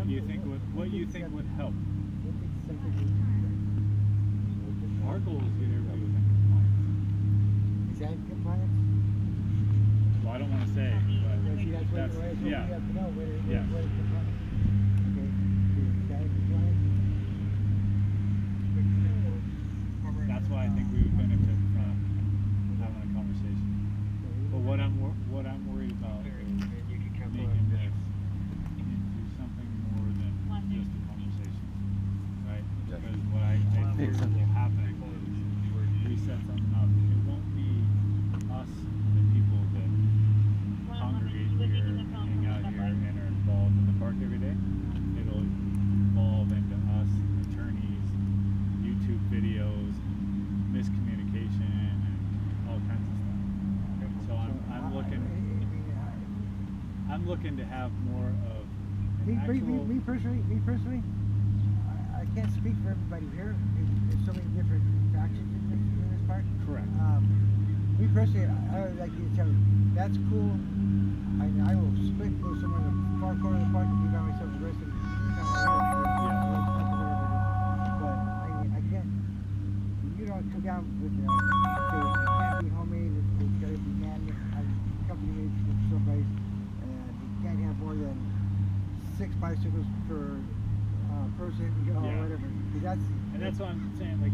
you think would help? Our goal is to get everybody within compliance. Is that compliance? Well, I don't want to say, but that's yeah. Yeah. That's why I think we would benefit from having a conversation. But what I'm worried about is making this into something more than just a conversation, right? Because what I fear will happen is we set something up. It won't be us, the people that congregate here, hang out here, and are involved in the park every day. It'll evolve into us, attorneys, YouTube videos, miscommunication, and all kinds of stuff. So I'm looking to have more of an me personally, I can't speak for everybody here. There's so many different factions in this park. Correct. Me personally, I would like you to tell me that's cool. I will split go somewhere in the far corner of the park and be by myself the rest of the But I can't. You don't come down with it can't be homemade. It's got to be company made from someplace. You can't have more than 6 bicycles per person, whatever. That's what I'm saying. Like,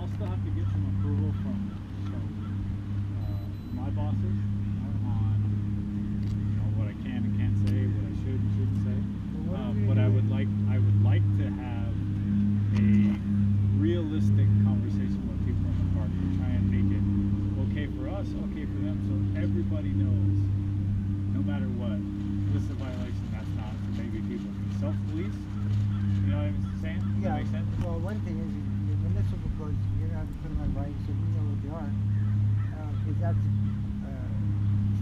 I'll still have to get some approval from my bosses on what I can and can't say, what I should and shouldn't say. But I would like to have a realistic conversation with people in the park and try and make it okay for us, okay for them, so everybody knows, no matter what, this is a violation, that's not. So maybe people can self-police. You know what I'm saying? Does that make sense? Well, one thing is the municipal codes, you're going to have to put them on writing so we know what they are. Is that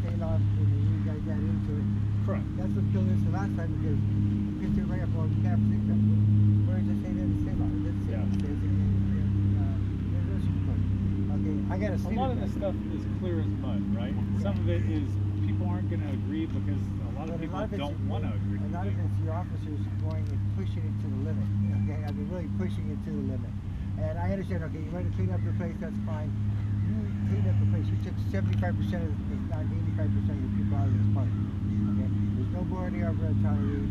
state law, and you guys got into it. Correct. That's what killed us the last time because you can say right up, well, you can't have things like that. Where is it saying in the state law? It doesn't say it. It says in the municipal code. Okay, I got to see a lot of this stuff is clear as mud, right? Some of it is people aren't going to agree because a lot of people don't want to agree. A lot of it's your officers going and pushing it to the limit. Okay, I mean really pushing it to the limit. And I understand. Okay, you want to clean up the place, that's fine. You clean up the place. You took 75% of, if not 85% of your people out of this park. Okay, there's no boarding over at Tyler.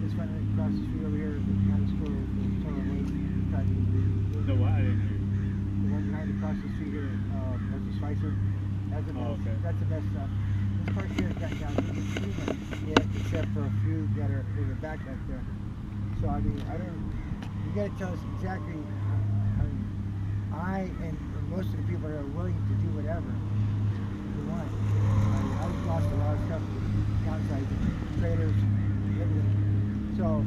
This one across the street over here, the kind of store is total waste. No, I didn't hear you. The one behind across the street here, there's a Friesen. That's a mess. Okay. That's a mess stuff. This park here has gotten down to the street yet, except for a few that are in the back back there. So I mean, you got to tell us exactly. I and most of the people that are willing to do whatever they want. I've lost a lot of stuff downside, traders, everything. So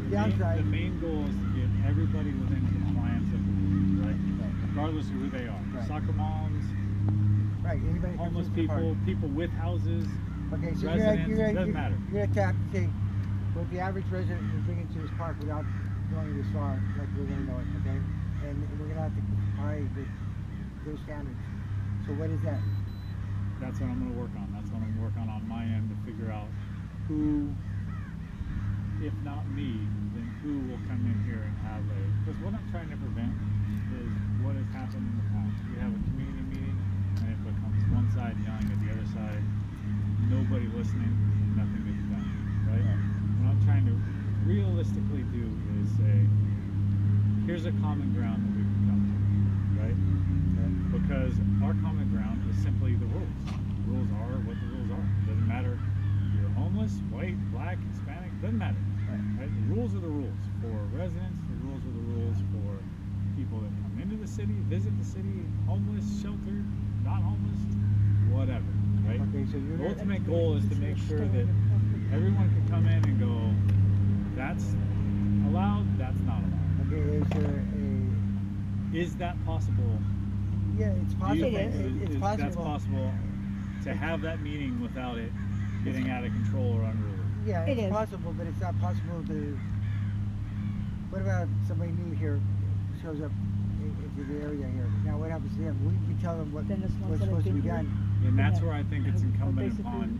the downside. The main goal is to get everybody within compliance of the rules, right? Regardless of who they are. Right. Soccer moms. Right. Anybody homeless people, people with houses. Okay, so residents. Doesn't matter. You're going to tap to say what the average resident is bringing to this park without going this far, like we're going to know it, okay? And we're going to have to comply with those standards. So what is that? That's what I'm going to work on. That's what I'm going to work on my end to figure out who, if not me, then who will come in here and have a... Because what I'm trying to prevent is what has happened in the past. We have a community meeting and it becomes one side yelling at the other side, nobody listening, nothing gets done, right? What I'm trying to realistically do is say, here's a common ground that we can come to, right? Because our common ground is simply the rules. The rules are what the rules are. It doesn't matter if you're homeless, white, black, Hispanic, doesn't matter. Right? The rules are the rules for residents, the rules are the rules for people that come into the city, visit the city, homeless, sheltered, not homeless, whatever, right? Okay, so the ultimate goal is to make sure that everyone can come in and go, that's allowed, that's not allowed. Okay, is that possible? Yeah, it's possible. It's possible. That's possible to have that meeting without it getting out of control or unruly. Yeah, it's possible, but it's not possible to... What about if somebody new here shows up into the area here? Now what happens to them? We can tell them what's supposed to be done. And that's where I think it's incumbent upon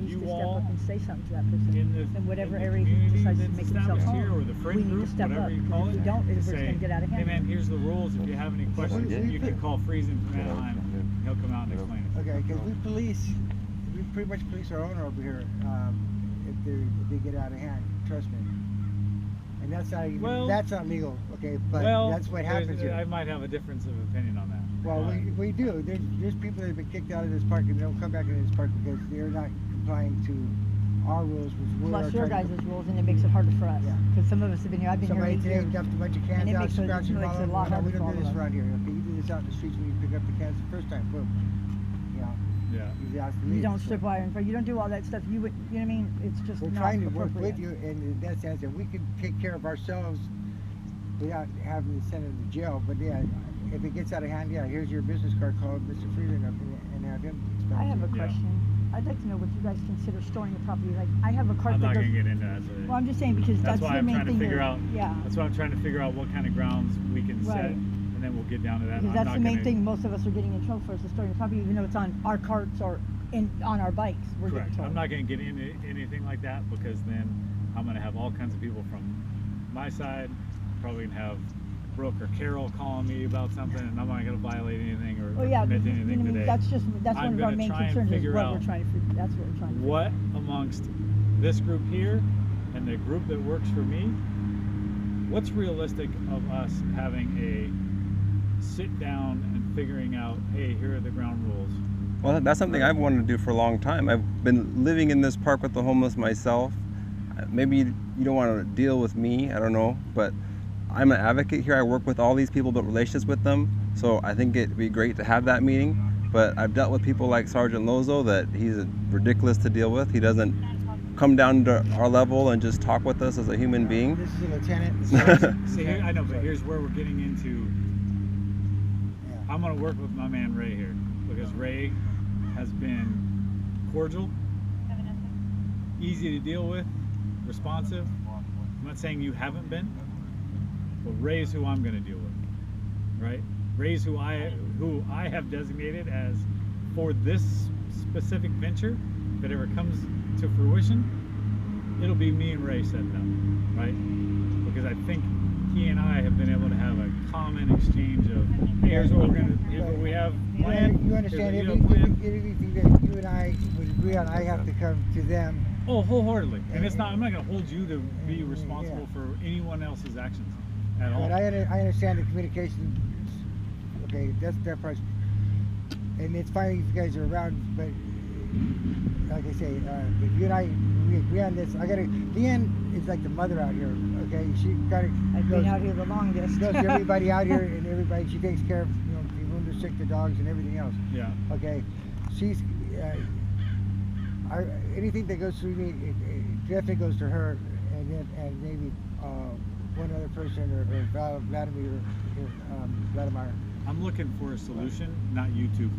you all say something to that person. In whatever area he community decides to that's make himself established here, home, or the friend we need group, to step whatever up. you Because call if we it, don't, to it's say, going to get out of hand. hey man, here's the rules. If you have any questions, you can call Friesen from Anaheim. He'll come out and explain it. Okay, because we pretty much police our owner over here if they get out of hand. Trust me. And that's not even, that's not legal. Okay, but that's what happens here. I might have a difference of opinion on that. Well, we do. There's people that have been kicked out of this park and don't come back into this park because they're not complying to our rules, which we're Plus your trying guys' to rules, and it makes it harder for us. Yeah. Because some of us have been here. I've been Somebody here 8 today years. dumped a bunch of cans And it out, makes it scratching a all lot over. harder We for don't all do of this us. around here. Okay, you do this out in the streets when you pick up the cans the first time. Boom. Yeah. You ask to You leave. don't strip wire in front. You don't do all that stuff. You would, you know what I mean? It's just We're not trying to work appropriate. with you, and in that sense, and we can take care of ourselves without having to send him to jail. But yeah, if it gets out of hand, yeah, here's your business card. Call Mr. Friesen up and have him explain I it have to a you. question. I'd like to know what you guys consider storing your property. Like, I have a cart I'm that not goes. going to get into that. Well, I'm just saying because That's that's why the I'm main trying to thing. figure here. out. Yeah. That's why I'm trying to figure out what kind of grounds we can set, Right. and then we'll get down to that. Because I'm that's not the main gonna, thing. Most of us are getting in trouble for is storing your property, even though it's on our carts or on our bikes. We're Correct. getting told. I'm not going to get into anything like that because then I'm going to have all kinds of people from my side. Probably going to have Brooke or Carol calling me about something, and I'm not going to violate anything or Oh yeah, commit to because, anything you know, today. that's one I'm of our gonna main try and concerns is figure what out we're trying to figure. That's what we're trying to figure. What amongst this group here and the group that works for me, what's realistic of us having a sit down and figuring out, hey, here are the ground rules. Well, that's something I've wanted to do for a long time. I've been living in this park with the homeless myself. Maybe you don't want to deal with me, I don't know, but I'm an advocate here. I work with all these people, build relationships with them. So I think it'd be great to have that meeting. But I've dealt with people like Sergeant Lozo that he's ridiculous to deal with. He doesn't come down to our level and just talk with us as a human being. This is a lieutenant. See, I know, but here's where we're getting into. Yeah. I'm going to work with my man Ray here because Ray has been cordial, easy to deal with, responsive. I'm not saying you haven't been, but Ray's who I'm going to deal with, right? Ray's who I have designated as for this specific venture. If it ever comes to fruition, it'll be me and Ray setting up, right? Because I think he and I have been able to have a common exchange of, hey, here's what we're gonna, here's what we have planned. You understand? here's what Everything we have planned. that you and I would agree on, I have to come to them. Oh, wholeheartedly. And it's not, I'm not gonna hold you to be responsible for anyone else's actions at all. But I understand the communication. Okay, that's their part. And it's fine if you guys are around, but like I say, if you and I we agree on this, Leanne is like the mother out here. Okay, she kind of I've been out here the longest. goes to everybody out here, and everybody she takes care of. You know, people when they're sick, the dogs, and everything else. Yeah. Okay, she's anything that goes through me, it definitely goes to her, and maybe one other person or Vladimir. Vladimir. I'm looking for a solution, not YouTube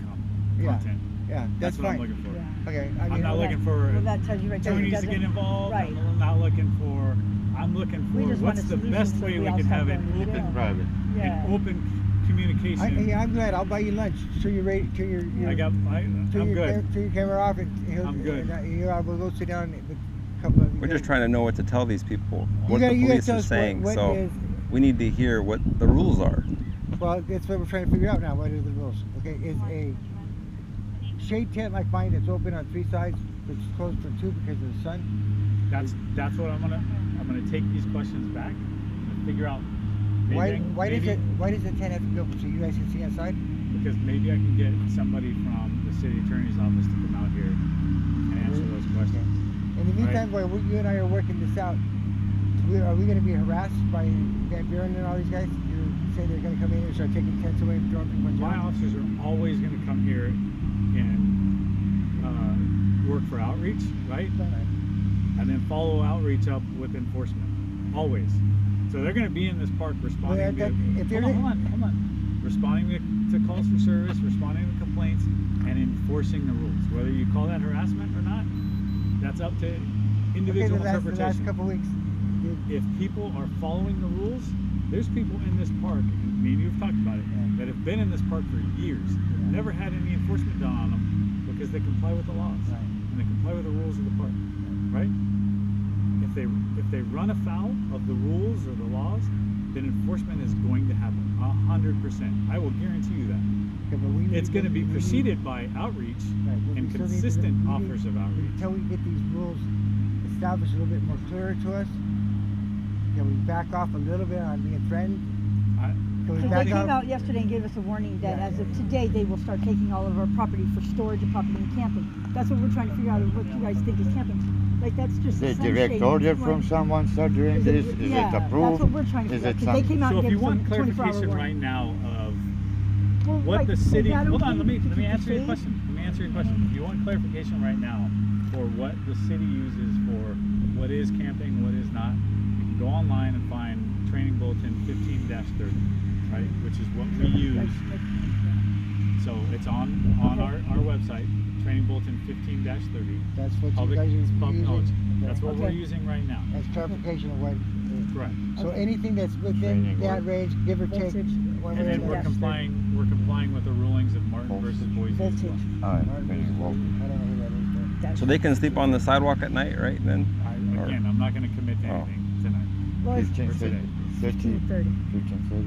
Yeah. content. Yeah, that's what fine. I'm looking for. Yeah. Okay, I'm not looking for Well, that tells you right there. attorneys to Doesn't- get involved. Right. I'm not looking for. I'm looking We for just want what's a the solution best so way we we all can stop have an going to open, jail. Private. Yeah. an open communication. I'm glad. I'll buy you lunch. Till you're ready. Till you're. I'm good. Turn your camera off, and I'm good. We'll go sit down with a couple of. We're just trying to know what to tell these people, what gotta- the you gotta police tell are us saying. what So is- we need to hear what the rules are. Well, that's what we're trying to figure out now. What are the rules? Okay, is a shade tent like mine that's open on 3 sides, but it's closed for 2 because of the sun. That's what I'm gonna take these questions back and figure out. Why maybe, does the tent have to be open so you guys can see outside? Because maybe I can get somebody from the city attorney's office to come out here and answer those questions. In the meantime, while you and I are working this out, are we going to be harassed by Van Buren and all these guys? You're saying they're going to come in and start taking tents away and throwing people in jail? My officers are always going to come here and work for outreach, right? And then follow outreach up with enforcement, always. So they're going to be in this park responding hold on. Responding to calls for service, responding to complaints, and enforcing the rules. Whether you call that harassment or not, that's up to individual interpretation. The last couple of weeks. If people are following the rules, there's people in this park, and me and you have talked about it, that have been in this park for years, never had any enforcement done on them because they comply with the laws and they comply with the rules of the park. right? If they run afoul of the rules or the laws, then enforcement is going to happen 100%. I will guarantee you that. Okay, but we need It's going to be preceded by outreach Right, but and we still need to- consistent we need- offers of outreach. Until we get these rules established a little bit more clearer to us, can we back off a little bit on being friends? I- Can we They back came off? out yesterday and gave us a warning that Yeah, as of yeah. today, they will start taking all of our property for storage of property and camping. That's what we're trying to figure out, what you guys think is camping. Like, that's just The some direct shade. order Like, from someone start doing is this? it- Is yeah, it that's approved? what we're trying to Is figure out, it 'cause they came out So and if you gave us want a 24-hour clarification warning. right now of Well, what like, the is city, that hold on, okay let me to keep answer your safe? question. Let me answer your question. If you want clarification right now for what the city uses for what is camping, what is not, you can go online and find Training Bulletin 15-30, right? Which is what we use. So it's on our website, Training Bulletin 15-30. That's what Public, you guys are public knowledge. using? That's what we're Okay. using right now. That's clarification of what. Correct. So Okay. anything that's within Training that what? range, give or take. Voltage. one And way or then we're another. complying with the rulings of Martin versus Boise as well. Voltage. Alright, Martin very versus well. Boise. I don't know who that is. That's- So they can sleep on the sidewalk at night, right? Then. Again, I'm not going to commit to Oh. anything tonight. Well, it's 15, 30, 15:30. 15, 30.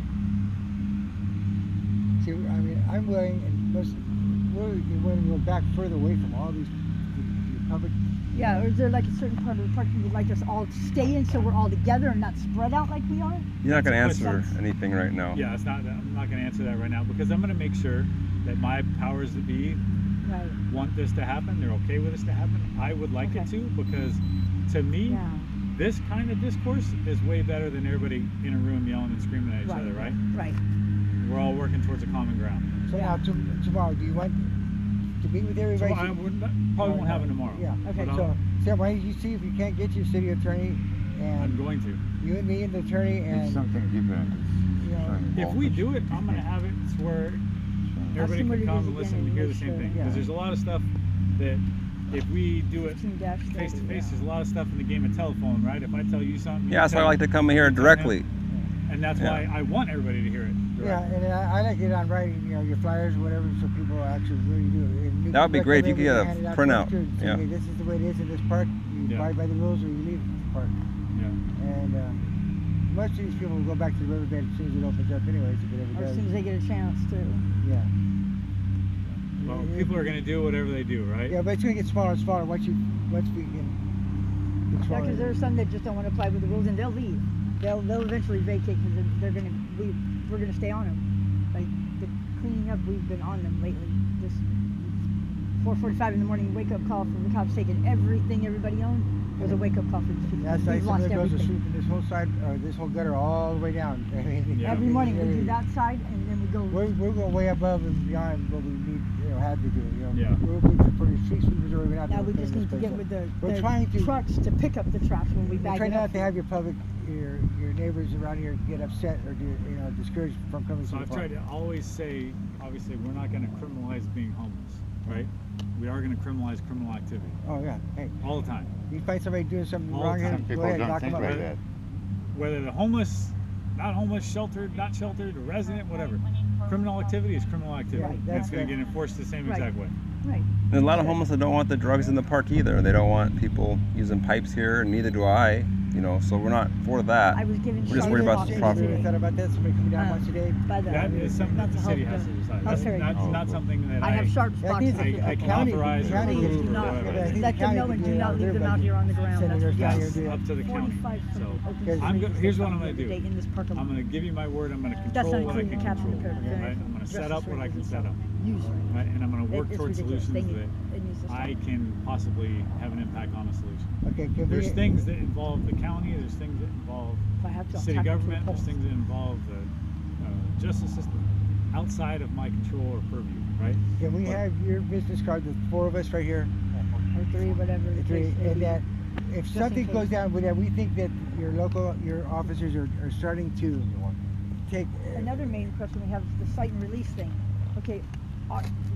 See, I mean, I'm willing, and we're willing to go back further away from all these the public. Yeah, or is there like a certain part of the park you would like us all to stay in so we're all together and not spread out like we are? You're not going to That's a answer question. anything right now. Yeah, I'm not going to answer that right now because I'm going to make sure that my powers that be Right. want this to happen. They're okay with this to happen. I would like it Okay. to because to me, Yeah. this kind of discourse is way better than everybody in a room yelling and screaming at each other, right? Right. We're all working towards a common ground. So Yeah. now, tomorrow, do you want to meet with So everybody? I probably won't have it tomorrow. Yeah. Okay. But So, Sam, why don't you see if you can't get your city attorney I'm and going to. you and me and the attorney It's and something different. you know, If we do it, I'm going to have it to where everybody what can it come is and again listen and and hear the make same sure. thing. Yeah. Because there's a lot of stuff that if we do it 15-30, face to face, yeah. there's a lot of stuff in the game of telephone, right? If I tell you something, you Yeah, that's why I tell- like to come here you tell directly. him. And that's Yeah. why I want everybody to hear it. yeah, directly. and I like it on writing, you know, your flyers or whatever, so people actually really do it. And you That would can be great if you recommend could it, get a hand it out to them printout. too, and say, Yeah. hey, this is the way it is in this park. You Yeah. abide by the rules or you leave the park. Yeah. And most of these people will go back to the riverbed as soon as it opens up anyways, if it Or ever as does. soon as they get a chance to. Yeah. Well, people are going to do whatever they do, right? Yeah, but it's going to get smaller and smaller once we can Yeah, control because it. there are some that just don't want to apply with the rules and they'll leave. They'll eventually vacate because we're gonna stay on them. Like the cleaning up, we've been on them lately. Just 4:45 in the morning, wake up call from the cops taking everything everybody owned. Was a wake up call for these people. That's We've like some lost of the girls are everything. sweeping this whole side, or this whole gutter all the way down. I mean, Yeah. Every morning we do that side and then we go. We're going way above and beyond what we need, had to do. Yeah. We're for the street sweepers are even out Now there we just cleaning need to this get place with up. the, We're trying to- trucks to pick up the trash when we We're bag trying it up. not to have your public, your neighbors around here get upset or discouraged from coming So to the I've park. tried to always say, obviously, we're not going to criminalize being homeless, right? We are going to criminalize criminal activity Oh yeah, hey, all the time. you find somebody doing something All wrong the here, time. Some people go ahead, don't knock think them up. like that. Whether the homeless, not homeless, sheltered, not sheltered, a resident, whatever. Criminal activity is criminal activity. Right, and that's it's going to right. get enforced the same Right. exact way. Right. There's a lot of homeless that don't want the drugs in the park either. They don't want people using pipes here, and neither do I. So we're not for that. I was giving We're just Charlotte worried about Fox the Have profit. you ever today. thought about that? Somebody coming down Uh, once a day? By the, That is something that the city has to decide. That's health not something that I have sharp That spots. needs that to- people I can can county- authorize or county approve is or do not whatever. I think let the them know county and can do do not it leave on them their out here on the ground. Send That's their what county That's or do it. up to the county. 45 So open I'm spaces here's they what I'm found going the to other do. day in this park I'm alone. going to give you my word. I'm going to That's control not what I including can the caps on control. the curb. Right? I'm going to set up what I can set up. Usually. Right? And I'm going to work It's towards ridiculous. solutions They that need- it needs to stop. I can possibly have an impact on a solution. Okay, can There's we, things that involve the county. There's things that involve If I have to, I'll city tack it to a government. There's pole. things that involve the justice system outside of my control or purview. Right? can we But- have your business card, the four of us right here? Or 3, whatever. the Three, case may and be. that if Just in something case. goes down with that, we think that your officers are starting to take. Another main question we have is the cite and release thing. Okay,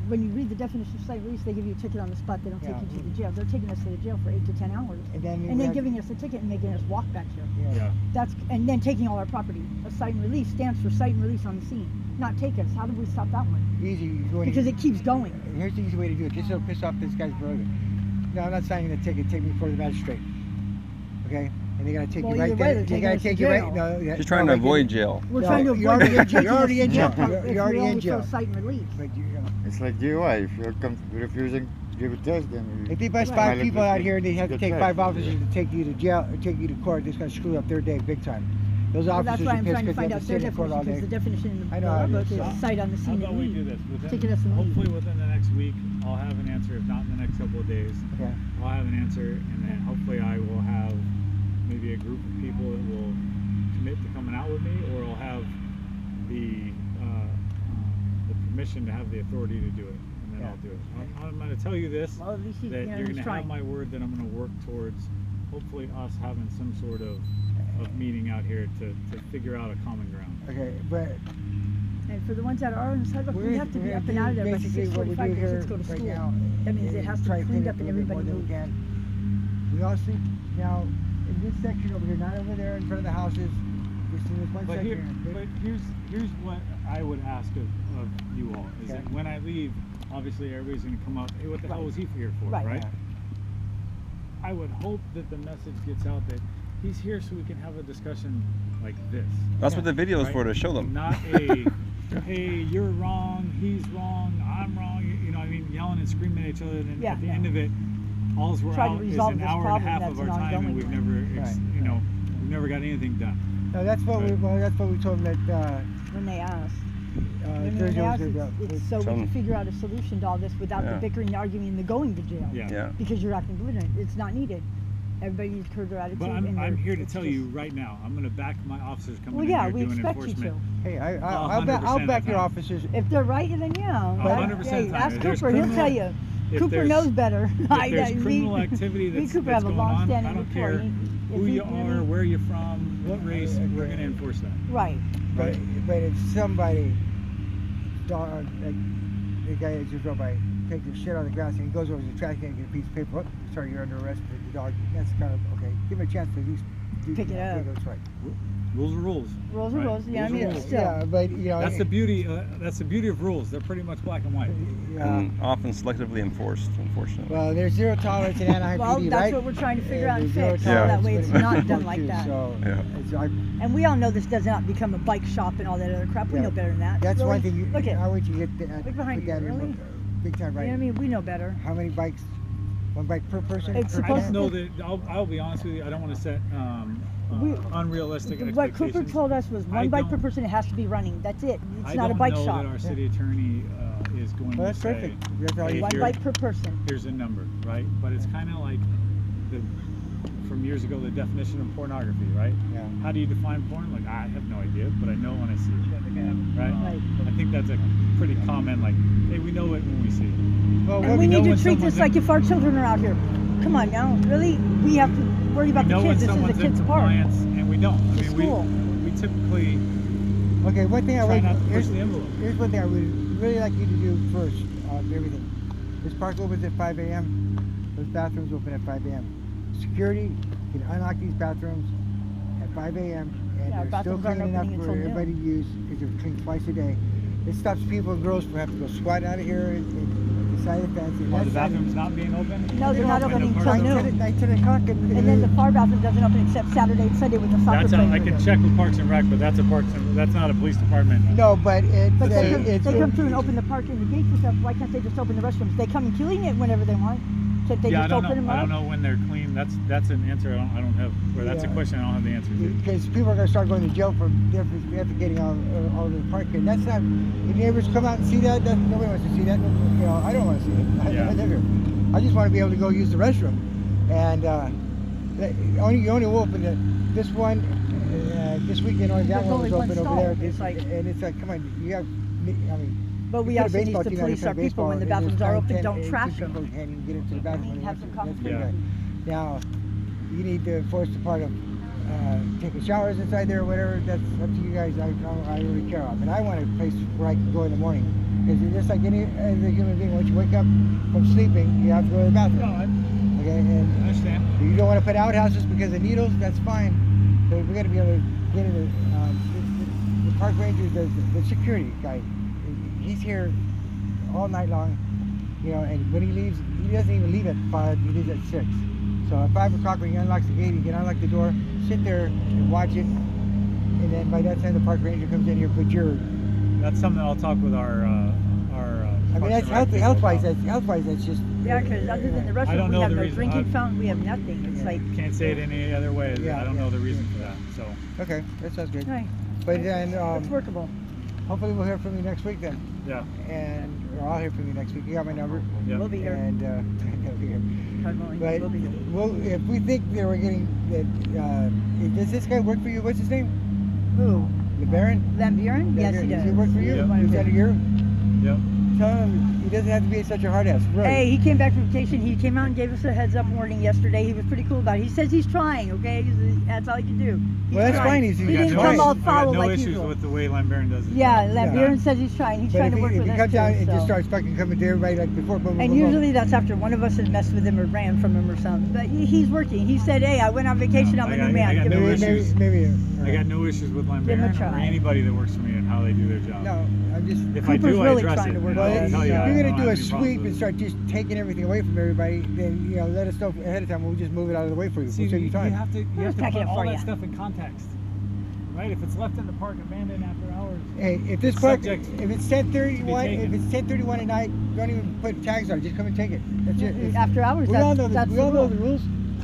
when you read the definition of cite and release, they give you a ticket on the spot. They don't take Yeah. you to the jail. They're taking us to the jail for 8 to 10 hours. And then, And then giving us a ticket and making us walk back here. Yeah. And then taking all our property. A cite and release stands for cite and release on the scene. Not take us. How do we stop that one? Easy, you go in. Because it keeps going. Here's the easy way to do it. This will piss off this guy's brother. no, I'm not signing the ticket. Take me before the magistrate. Okay, and they gotta take Well, you right either way, there. they're They gotta taking take us you to right. jail. No, yeah, She's trying no, to like avoid it- jail. We're No, trying to you're avoid already in jail. taking You're us already to in jail jail. if You're already we in only jail. show sight and release. But you know, It's like DUI. If you're refusing to give a test, then you if they bust Right. five violate people the- out here and they have to the take test. 5 officers to take you to jail or take you to court, it's gonna screw up their day big time. Those Well, that's officers why are I'm pissed trying to because they find have out to their sit in court all definition, because day. the definition in I the know how it book is, is so. sight on the How scene about and we do leave. this? Taking us and Hopefully leave. within the next week, I'll have an answer. If not in the next couple of days, Okay. I'll have an answer, and then hopefully I will have maybe a group of people that will commit to coming out with me, or I'll have the permission to have the authority to do it, and then Yeah. I'll do it. I'm going to tell you this, Well, at least he, that you know, you're he's going to have trying. my word that I'm going to work towards hopefully us having some sort of meeting out here to figure out a common ground. Okay, but And for the ones that are on the sidewalk, we have to be up and out of there by basically what we 6:45 do because here kids go to right school. now. That means it has to try be clean cleaned it up and a little bit everybody more than we moves. can. We also now in this section over here, not over there in front of the houses. Just in this one But section. here's what I would ask of you all is Okay. that when I leave, obviously everybody's going to come up. Hey, what the hell was he here for? Right. Right. I would hope that the message gets out that he's here so we can have a discussion like this. That's what the video is Right? for, to show them. Not a, hey, you're wrong, he's wrong, I'm wrong. You know, I mean, yelling and screaming at each other, and then Yeah, at the no. end of it, all's we're Try to out is resolve an this hour and a problem half that's of our an time, and ongoing we've one. never, Right. you know, we've never got anything done. No, that's what we. Right. Well, that's what we told them that. When they ask. When Thursday they ask, was it's so we Tell can 'em. figure out a solution to all this without Yeah. the bickering, the arguing, and the going to jail. Yeah. Yeah. Because you're acting belligerent. It's not needed. Everybody needs to curb their attitude. But and I'm their- here to it's tell just- you right now, I'm going to back my officers coming Well, in yeah, here we doing expect you enforcement. to. Hey, Well, I'll 100% back of your the time. officers. If they're right, then yeah. 100% Hey, time. ask If there's Cooper. He'll tell criminal- you. if Cooper there's- knows better. If there's criminal activity me and that's Cooper going have a on, I long-standing don't report. care If who he- you are, where you're from, what race, we're going to enforce that. Right. But if somebody, dog, like the guy that just drove by, takes his shit on the grass and he goes over to the trash can and get a piece of paper. Oh, sorry, you're under arrest for the dog. That's kind of okay. Give him a chance to at least Pick it up. That's right. Rules are rules. Rules are right? rules. Yeah, I Rules are mean, rules. it's still. Yeah, but you know. That's the beauty. That's the beauty of rules. They're pretty much black and white. Yeah. And often selectively enforced, unfortunately. Well, there's zero tolerance in Anaheim Well, PD, that's right? what we're trying to figure out and there's zero fix. Yeah. So that way it's tolerance not when done it like comes to, that. So, Yeah. it's, And we all know this does not become a bike shop and all that other crap. We Yeah. know better than that. that's Really? one thing. You, Look at. I want you to get that. Look behind put you, that in really? big time You know right. what I mean? We know better. How many bikes? One bike per person. It's per I supposed just tenant? know that I'll be honest with you. I don't want to set We- unrealistic What expectations. Cooper told us was I one bike per don't- person. It has to be running. That's it. It's I not a don't bike know shop. that our city attorney is going Well, to that's say, perfect. That's all hey, you One here- bike per person. here's a number, right? But it's kind of like from years ago, the definition of pornography, right? Yeah. How do you define porn? Like, I have no idea, but I know when I see it, right? Right. I think that's a pretty common, like, hey, we know it when we see it. Well, And what we know need to when treat someone's this like in- if our children are out here. Come on now, really? We have to worry about We the know when kids. This is someone's the in kids' part. compliance, and we don't. I The mean, school. we typically Okay, one thing I try would not to push here's, the envelope. here's one thing I would really like you to do first of everything. This park opens at 5 a.m. Those bathrooms open at 5 a.m. Security can unlock these bathrooms at 5 a.m. and Yeah, our they're still bathrooms aren't clean enough opening for until noon. everybody to use because they're cleaned twice a day. It stops people and girls from having to go squat out of here and the side of the fence. And Are the that's- bathrooms not being open? No, they're not When the opening park till opens? noon. 9, 10 o'clock. And then the far bathroom doesn't open except Saturday and Sunday with the soccer That's players. I can check with Parks and Rec, but that's that's not a police department. No, but it's But they it's come through and open the park and the gates and stuff. Why can't they just open the restrooms? They come and clean it whenever they want. Can't they Yeah, I just don't open them know. up? I don't know when they're clean. That's an answer I don't have. Or that's a Yeah. question I don't have the answer to. because people are going to start going to jail for defecating all the park here. That's not. If neighbors come out and see that, nobody wants to see that. You know, I don't want to see it. Yeah. I never. I just want to be able to go use the restroom. And you only will open this one this weekend. Only that There's one was only one open over stall. there. It's like- and it's like, come on, you have. I mean. But we you put a also need baseball to team out police there our playing people when the baseball, and bathrooms there's are 9, open. 10, Don't 8 trash people them. can't even get into the bathroom. I mean, have some That's common pretty sense. bad. Now, you need to enforce the part of taking showers inside there or whatever. That's up to you guys. I don't really care about. But I want a place where I can go in the morning. Because you're just like any other human being. Once you wake up from sleeping, you have to go to the No, bathroom. I Okay, and understand. you don't want to put outhouses because of needles. That's fine. So we got to be able to get into the park ranger, the security guy. He's here all night long. You know, and when he leaves, he doesn't even leave at 5. He leaves at 6. So at 5 o'clock when he unlocks the gate, he can unlock the door, sit there and watch it, and then by that time the park ranger comes in here. But that's something I'll talk with our I mean, that's health-wise. That's just. Yeah, because other than the restaurant, we have no drinking fountain. We have nothing. It's like. Can't say it any other way. Yeah, I don't know the reason for that. So. Okay, that sounds good. Right. But then. It's workable. Hopefully we'll hear from you next week then. Yeah. Or I'll hear from you next week. You got my number. Yeah. We'll be here. And he'll be here. But we'll be here. if we think that we're getting that, does this guy work for you? What's his name? Who? The Baron? Van Buren? Yes, he does. Does he work for you? Yep. Is that a year? Yep. Tell him he doesn't have to be such a hard ass. Really. Hey, he came back from vacation. He came out and gave us a heads up warning yesterday. He was pretty cool about it. He says he's trying, okay? That's all he can do. Well, that's fine. He He's didn't trying. come all I got foul no like issues usual. with the way Lamberton does it. Yeah, Yeah. Buren says he's trying. He's But trying to work if with he us comes too, out and so. just starts fucking coming to everybody like before, boom, boom, And boom, boom. usually that's after one of us has messed with him or ran from him or something. But he's working. He said, hey, I went on vacation. I'm a new man. I got Give no him a issues. Maybe. I got no issues with Give him a Lamberton or try. anybody that works for me and how they do their job. No, I'm just. If I Cooper's do, really I address trying it. to work and with I'll us, tell you, so. I If you're don't gonna do have a any problems sweep with and it. start just taking everything away from everybody, then let us know ahead of time. We'll just move it out of the way for you. See, We'll save you you time. have to Just put packing it all for that ya. stuff in context, right? If it's left in the park abandoned after hours, Hey, if this It's park, subject if it's to 10:31, be if taken. it's 10:31 at night, don't even put tags on it. Just come and take it. That's it. It's- After hours, we all know that's we the all know rule. the rules.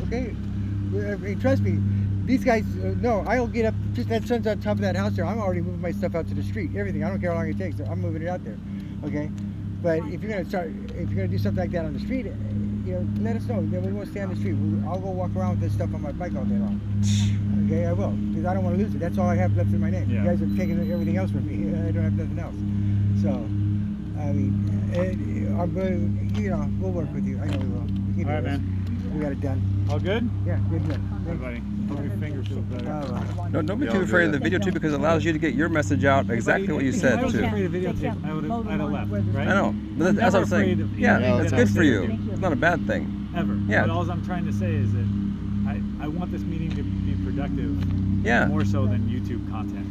Okay, trust me. These guys, no, I'll get up. Just that sun's on top of that house there. I'm already moving my stuff out to the street. Everything. I don't care how long it takes. I'm moving it out there. Okay, but if you're gonna do something like that on the street, let us know. Then we won't stay on the street. I'll go walk around with this stuff on my bike all day long. Okay, I will, because I don't want to lose it. That's all I have left in my name. Yeah. You guys have taken everything else from me. I don't have nothing else. So, I mean, I'm going. We'll work with you. I know we will. We can all right, do this. man. We got it done. All good? Yeah, good. Everybody, hope your finger feels better. All right. Don't be Yeah, too I'll afraid do of the that. video too, because it allows you to get your message out exactly what you If I said was too. afraid of videotape, I would have left, right? I know, but that's what I'm saying. Yeah, that's good for you. It's not a bad thing. Ever. Yeah. But all I'm trying to say is that I want this meeting to be productive. Yeah. More so than YouTube content,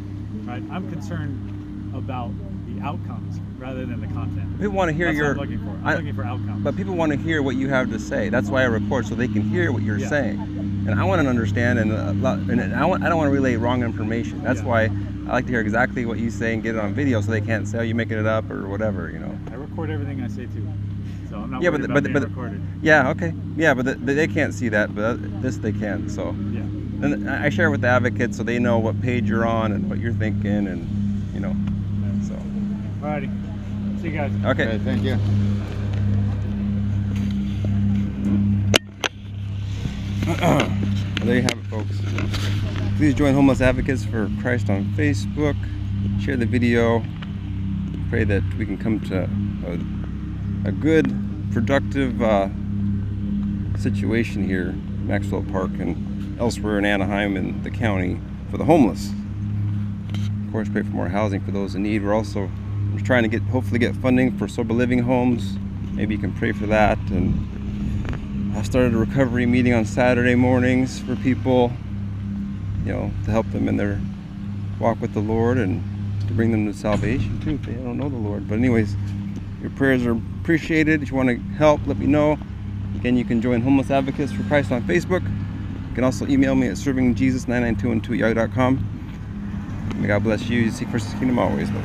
right? I'm concerned about the outcomes rather than the content. People want to hear That's your. what I'm looking for. I'm looking for outcomes. But people want to hear what you have to say. That's why I record, so they can hear what you're Yeah. saying. And I want to understand, and I don't want to relay wrong information. That's Yeah. why I like to hear exactly what you say and get it on video, so they can't say, "Oh, you're making it up" or whatever, I record everything I say too, so I'm not Yeah, worried but about the- being but the- recorded. Yeah, okay. Yeah, but they can't see that, but this they can. So, Yeah. and I share it with the advocates, so they know what page you're on and what you're thinking, and so. Alrighty. See you guys. Okay. Okay, thank you. There you have it, folks. Please join Homeless Advocates for Christ on Facebook. Share the video. Pray that we can come to a good, productive situation here, Maxwell Park and elsewhere in Anaheim and the county for the homeless. Of course, pray for more housing for those in need. We're also trying to hopefully get funding for sober living homes. Maybe you can pray for that. And I started a recovery meeting on Saturday mornings for people, to help them in their walk with the Lord and to bring them to salvation too if they don't know the Lord. But anyways, your prayers are appreciated. If you want to help, let me know. Again, you can join Homeless Advocates for Christ on Facebook. You can also email me at servingjesus99212@yahoo.com. May God bless you. Seek first His kingdom always. Bye-bye.